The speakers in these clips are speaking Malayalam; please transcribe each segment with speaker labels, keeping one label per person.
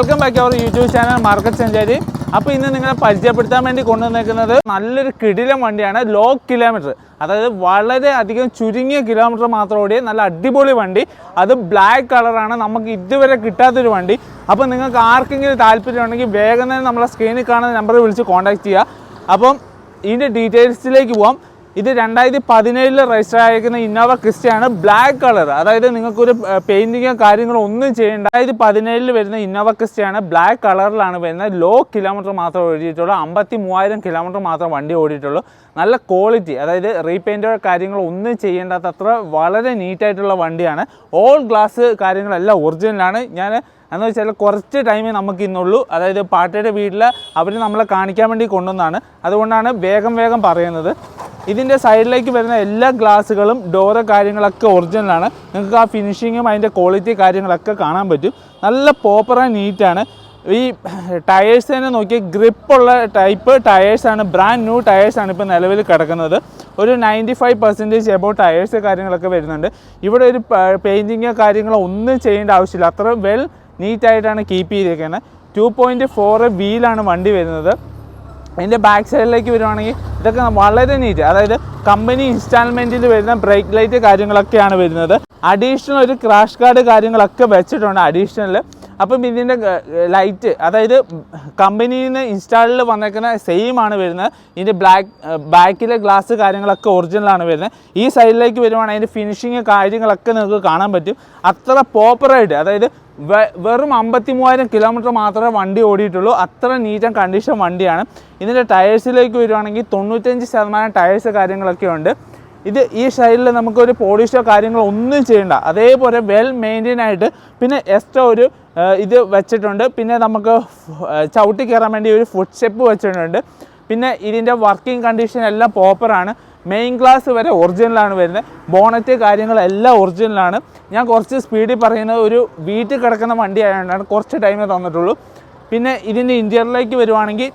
Speaker 1: വെൽക്കം ബാക്ക് അവർ യൂട്യൂബ് ചാനൽ മാർക്കറ്റ് സഞ്ചാരി. അപ്പോൾ ഇന്ന് നിങ്ങളെ പരിചയപ്പെടുത്താൻ വേണ്ടി കൊണ്ടുവന്നിരിക്കുന്നത് നല്ലൊരു കിടിലം വണ്ടിയാണ്. ലോ കിലോമീറ്റർ, അതായത് വളരെ അധികം ചുരുങ്ങിയ കിലോമീറ്റർ മാത്രം ഓടിയ നല്ല അടിപൊളി വണ്ടി. അത് ബ്ലാക്ക് കളറാണ്, നമുക്ക് ഇതുവരെ കിട്ടാത്തൊരു വണ്ടി. അപ്പോൾ നിങ്ങൾക്ക് ആർക്കെങ്കിലും താല്പര്യമുണ്ടെങ്കിൽ വേഗം തന്നെ നമ്മളെ സ്ക്രീനിൽ കാണുന്ന നമ്പറിൽ വിളിച്ച് കോൺടാക്ട് ചെയ്യുക. അപ്പം ഇതിൻ്റെ ഡീറ്റെയിൽസിലേക്ക് പോകാം. ഇത് 2017 രജിസ്റ്റർ ആയിരിക്കുന്ന ഇന്നോവ ക്രിസ്റ്റയാണ്. ബ്ലാക്ക് കളർ, അതായത് നിങ്ങൾക്കൊരു പെയിൻറ്റിങ്ങോ കാര്യങ്ങളോ ഒന്നും ചെയ്യേണ്ട. 2017 വരുന്ന ഇന്നോവ ക്രിസ്റ്റയാണ്. ബ്ലാക്ക് കളറിലാണ് വരുന്നത്. ലോ കിലോമീറ്റർ മാത്രം ഓടിയിട്ടുള്ളൂ. 53,000 കിലോമീറ്റർ മാത്രം വണ്ടി ഓടിയിട്ടുള്ളൂ. നല്ല ക്വാളിറ്റി, അതായത് റീപെയിൻറ്റോ കാര്യങ്ങളോ ഒന്നും ചെയ്യേണ്ടാത്തത്ര വളരെ നീറ്റായിട്ടുള്ള വണ്ടിയാണ്. ഓൾ ഗ്ലാസ് കാര്യങ്ങളെല്ലാം ഒറിജിനലാണ്. ഞാൻ എന്ന് വെച്ചാൽ കുറച്ച് ടൈമേ നമുക്ക് ഇന്നുള്ളൂ. അതായത് പാർട്ടിയുടെ വീട്ടിൽ അവർ നമ്മളെ കാണിക്കാൻ വേണ്ടി കൊണ്ടുവന്നതാണ്. അതുകൊണ്ടാണ് വേഗം പറയുന്നത്. ഇതിൻ്റെ സൈഡിലേക്ക് വരുന്ന എല്ലാ ഗ്ലാസ്സുകളും ഡോറ് കാര്യങ്ങളൊക്കെ ഒറിജിനലാണ്. നിങ്ങൾക്ക് ആ ഫിനിഷിങ്ങും അതിൻ്റെ ക്വാളിറ്റി കാര്യങ്ങളൊക്കെ കാണാൻ പറ്റും. നല്ല പ്രോപ്പറായി നീറ്റാണ്. ഈ ടയേഴ്സ് തന്നെ നോക്കിയാൽ ഗ്രിപ്പുള്ള ടൈപ്പ് ടയേഴ്സാണ്. ബ്രാൻഡ് ന്യൂ ടയേഴ്സാണ് ഇപ്പോൾ നിലവിൽ കിടക്കുന്നത്. ഒരു 95% എബോ ടയേഴ്സ് കാര്യങ്ങളൊക്കെ വരുന്നുണ്ട്. ഇവിടെ ഒരു പെയിൻറ്റിങ്ങോ കാര്യങ്ങളോ ഒന്നും ചെയ്യേണ്ട ആവശ്യമില്ല. അത്ര വെൽ നീറ്റായിട്ടാണ് കീപ്പ് ചെയ്തിരിക്കുന്നത്. 2.4 വീലാണ് വണ്ടി വരുന്നത്. അതിൻ്റെ ബാക്ക് സൈഡിലേക്ക് വരുവാണെങ്കിൽ ഇതൊക്കെ വളരെ നീറ്റ്, അതായത് കമ്പനി ഇൻസ്റ്റാൾമെൻറ്റിൽ വരുന്ന ബ്രേക്ക് ലൈറ്റ് കാര്യങ്ങളൊക്കെയാണ് വരുന്നത്. അഡീഷണൽ ഒരു ക്രാഷ് ഗാർഡ് കാര്യങ്ങളൊക്കെ വെച്ചിട്ടുണ്ട് അഡീഷണൽ. അപ്പം ഇതിൻ്റെ ലൈറ്റ്, അതായത് കമ്പനിയിൽ നിന്ന് ഇൻസ്റ്റാളിൽ വന്നേക്കുന്ന സെയിം ആണ് വരുന്നത്. ഇതിൻ്റെ ബാക്കിലെ ഗ്ലാസ് കാര്യങ്ങളൊക്കെ ഒറിജിനലാണ് വരുന്നത്. ഈ സൈഡിലേക്ക് വരുവാണെങ്കിൽ അതിൻ്റെ ഫിനിഷിങ് കാര്യങ്ങളൊക്കെ നിങ്ങൾക്ക് കാണാൻ പറ്റും. അത്ര പ്രോപ്പറായിട്ട്, അതായത് വെറും 53,000 കിലോമീറ്റർ മാത്രമേ വണ്ടി ഓടിയിട്ടുള്ളൂ. അത്ര നീറ്റ് ആൻഡ് കണ്ടീഷൻ വണ്ടിയാണ്. ഇതിൻ്റെ ടയേഴ്സിലേക്ക് വരുവാണെങ്കിൽ 95% ടയേഴ്സ് കാര്യങ്ങളൊക്കെ ഉണ്ട്. ഈ സൈഡിൽ നമുക്കൊരു പോളിഷോ കാര്യങ്ങളോ ഒന്നും ചെയ്യണ്ട, അതേപോലെ വെൽ മെയിൻറ്റെയിൻ ആയിട്ട്. പിന്നെ എക്സ്ട്രാ ഒരു ഇത് വെച്ചിട്ടുണ്ട്. പിന്നെ നമുക്ക് ചവിട്ടി കയറാൻ വേണ്ടി ഒരു ഫുഡ് സ്റ്റെപ്പ് വെച്ചിട്ടുണ്ട്. പിന്നെ ഇതിൻ്റെ വർക്കിംഗ് കണ്ടീഷൻ എല്ലാം പ്രോപ്പറാണ്. മെയിൻ ഗ്ലാസ് വരെ ഒറിജിനലാണ് വരുന്നത്. ബോണറ്റ് കാര്യങ്ങളെല്ലാം ഒറിജിനലാണ്. ഞാൻ കുറച്ച് സ്പീഡിൽ പറയുന്നത് ഒരു വീട്ടിൽ കിടക്കുന്ന വണ്ടി ആയതുകൊണ്ടാണ് കുറച്ച് ടൈമേ തന്നിട്ടുള്ളൂ. പിന്നെ ഇതിൻ്റെ ഇൻറ്റീരിയറിലേക്ക് വരുവാണെങ്കിൽ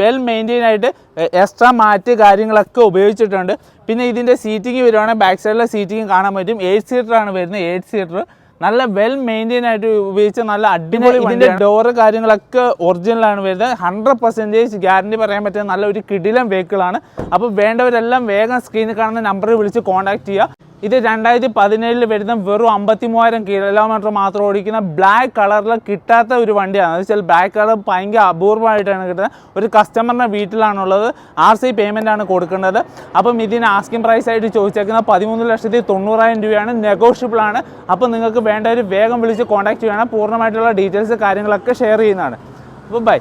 Speaker 1: വെൽ മെയിൻറ്റെയിൻ ആയിട്ട് എക്സ്ട്രാ മാറ്റ് കാര്യങ്ങളൊക്കെ ഉപയോഗിച്ചിട്ടുണ്ട്. പിന്നെ ഇതിൻ്റെ സീറ്റിംഗ് വരുവാണെങ്കിൽ ബാക്ക് സൈഡിലെ സീറ്റിംഗ് കാണാൻ പറ്റും. 8 സീറ്ററാണ് വരുന്നത്. 8 സീറ്റർ നല്ല വെൽ മെയിൻറ്റെയിൻ ആയിട്ട് ഉപയോഗിച്ച നല്ല അടിപൊളി. ഇതിൻ്റെ ഡോറ് കാര്യങ്ങളൊക്കെ ഒറിജിനലാണ് വരുന്നത്. 100% ഗ്യാരണ്ടി പറയാൻ പറ്റുന്ന നല്ല ഒരു കിടിലം വെഹിക്കിളാണ്. അപ്പോൾ വേണ്ടവരെല്ലാം വേഗം സ്ക്രീനിൽ കാണുന്ന നമ്പറിൽ വിളിച്ച് കോൺടാക്ട് ചെയ്യുക. ഇത് 2017 വരുന്ന വെറും 53,000 കിലോമീറ്റർ മാത്രം ഓടിക്കുന്ന ബ്ലാക്ക് കളറിൽ കിട്ടാത്ത ഒരു വണ്ടിയാണ്. എന്ന് വെച്ചാൽ ബ്ലാക്ക് കളർ ഭയങ്കര അപൂർവമായിട്ടാണ് കിട്ടുന്നത്. ഒരു കസ്റ്റമറിൻ്റെ വീട്ടിലാണുള്ളത്. RC പേയ്മെൻറ്റാണ് കൊടുക്കേണ്ടത്. അപ്പം ഇതിന് ആസ്കിംഗ് പ്രൈസ് ആയിട്ട് ചോദിച്ചേക്കുന്നത് 13,90,000 രൂപയാണ്. നെഗോഷ്യബിൾ ആണ്. അപ്പോൾ നിങ്ങൾക്ക് വേണ്ടവർ വേഗം വിളിച്ച് കോൺടാക്ട് ചെയ്യണം. പൂർണ്ണമായിട്ടുള്ള ഡീറ്റെയിൽസ് കാര്യങ്ങളൊക്കെ ഷെയർ ചെയ്യുന്നതാണ്. അപ്പോൾ ബൈ.